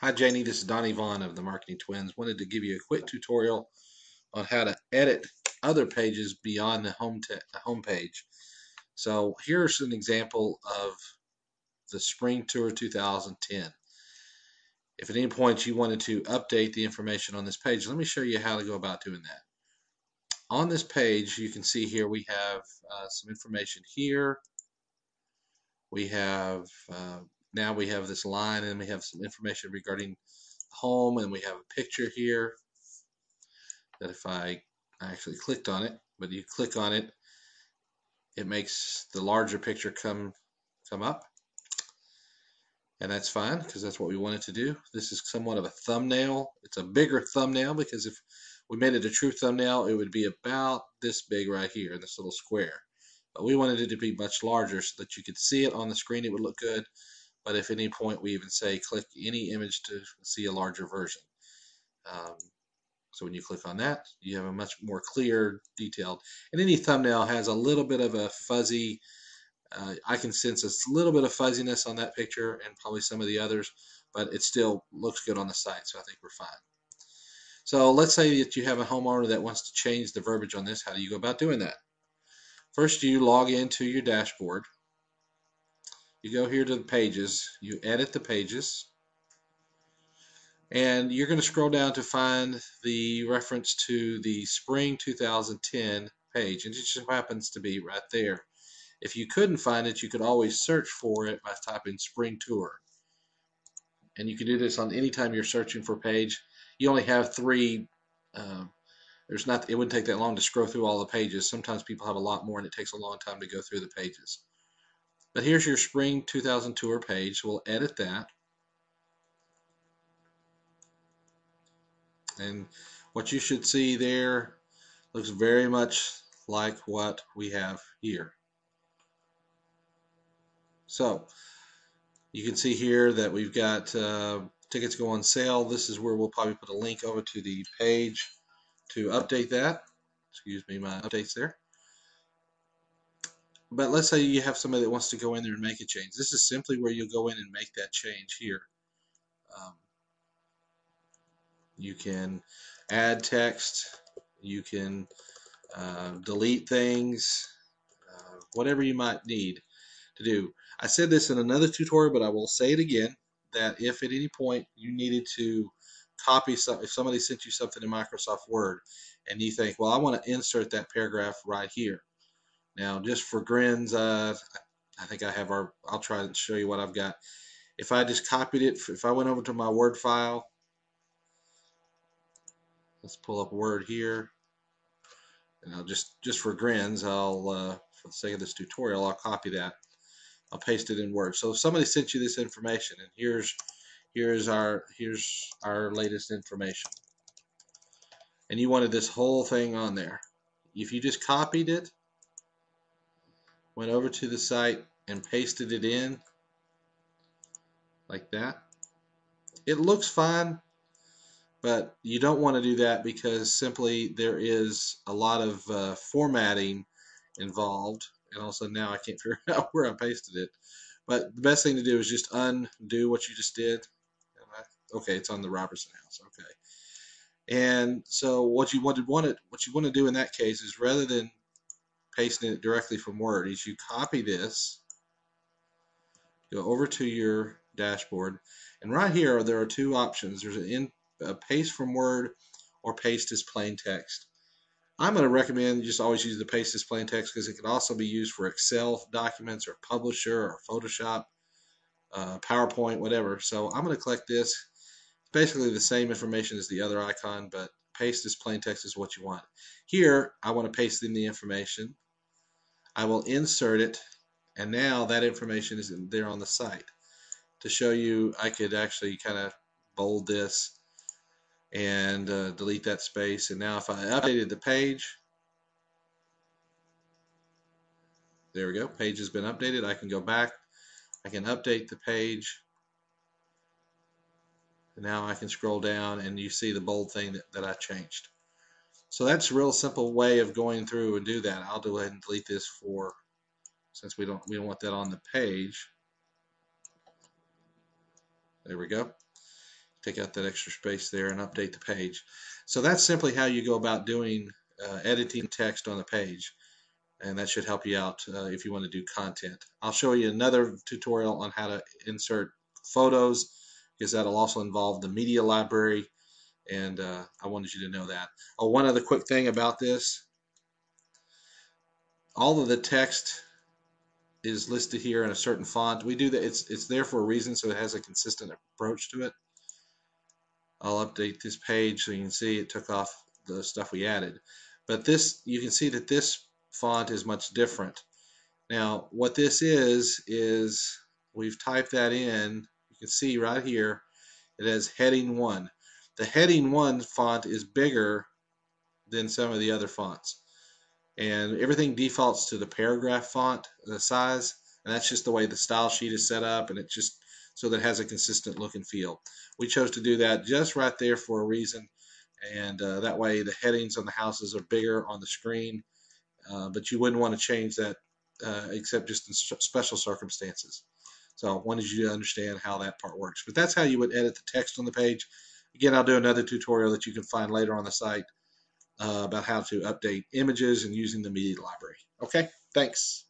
Hi Janie, this is Donnie Vaughn of the Marketing Twins. Wanted to give you a quick tutorial on how to edit other pages beyond the home page. So here's an example of the Spring Tour 2010. If at any point you wanted to update the information on this page, let me show you how to go about doing that. On this page, you can see here we have some information here. We have now we have this line, and we have some information regarding home, and we have a picture here that if I actually clicked on it, but you click on it, it makes the larger picture come up, and that's fine because that's what we want it to do. This is somewhat of a thumbnail. It's a bigger thumbnail because if we made it a true thumbnail, it would be about this big right here, this little square. But we wanted it to be much larger so that you could see it on the screen. It would look good. But if at any point we even say click any image to see a larger version. So when you click on that, you have a much more clear, detailed, and any thumbnail has a little bit of a fuzzy, I can sense a little bit of fuzziness on that picture and probably some of the others, but it still looks good on the site, so I think we're fine. So let's say that you have a homeowner that wants to change the verbiage on this. How do you go about doing that? First, you log into your dashboard. You go here to the pages. You edit the pages. And you're going to scroll down to find the reference to the Spring 2010 page. And it just happens to be right there. If you couldn't find it, you could always search for it by typing Spring Tour. And you can do this on any time you're searching for a page. You only have three. It wouldn't take that long to scroll through all the pages. Sometimes people have a lot more, and it takes a long time to go through the pages. But here's your Spring 2000 Tour page. We'll edit that. And what you should see there looks very much like what we have here. So you can see here that we've got tickets go on sale. This is where we'll probably put a link over to the page to update that. Excuse me, my updates there. But let's say you have somebody that wants to go in there and make a change. This is simply where you go in and make that change here. You can add text. You can delete things, whatever you might need to do. I said this in another tutorial, but I will say it again, that if at any point you needed to copy something, if somebody sent you something in Microsoft Word and you think, well, I want to insert that paragraph right here. Now, just for grins, I think I'll try and show you what I've got. If I just copied it, if I went over to my Word file, let's pull up Word here, and I'll just for grins, for the sake of this tutorial, I'll copy that. I'll paste it in Word. So if somebody sent you this information, and here's our latest information, and you wanted this whole thing on there. If you just copied it, went over to the site and pasted it in like that, it looks fine, but you don't want to do that because simply there is a lot of formatting involved, and also now I can't figure out where I pasted it. But the best thing to do is just undo what you just did. Okay, it's on the Robertson House. Okay, and so what you want to do in that case is, rather than pasting it directly from Word, is you copy this, go over to your dashboard, and right here there are two options. There's a paste from Word or paste as plain text. I'm going to recommend you just always use the paste as plain text because it can also be used for Excel documents or Publisher or Photoshop, PowerPoint, whatever. So I'm going to click this. It's basically the same information as the other icon, but paste as plain text is what you want. Here, I want to paste in the information. I will insert it, and now that information is there on the site. To show you, I could actually kind of bold this and delete that space. And now if I updated the page, there we go, page has been updated. I can go back, I can update the page, and now I can scroll down and you see the bold thing that I changed. So that's a real simple way of going through and do that. I'll go ahead and delete this since we don't want that on the page. There we go. take out that extra space there and update the page. So that's simply how you go about doing editing text on the page, and that should help you out if you want to do content. I'll show you another tutorial on how to insert photos, because that'll also involve the media library, and I wanted you to know that. Oh, one other quick thing about this. All of the text is listed here in a certain font. We do that. It's there for a reason, so it has a consistent approach to it. I'll update this page so you can see it took off the stuff we added. But this, you can see that this font is much different. Now, what this is we've typed that in. You can see right here it has heading 1. The heading 1 font is bigger than some of the other fonts, and everything defaults to the paragraph font, the size, and that's just the way the style sheet is set up, and it just so that it has a consistent look and feel. We chose to do that just right there for a reason, and that way the headings on the houses are bigger on the screen, but you wouldn't want to change that except just in special circumstances. So I wanted you to understand how that part works. But that's how you would edit the text on the page. Again, I'll do another tutorial that you can find later on the site about how to update images and using the media library. Okay, thanks.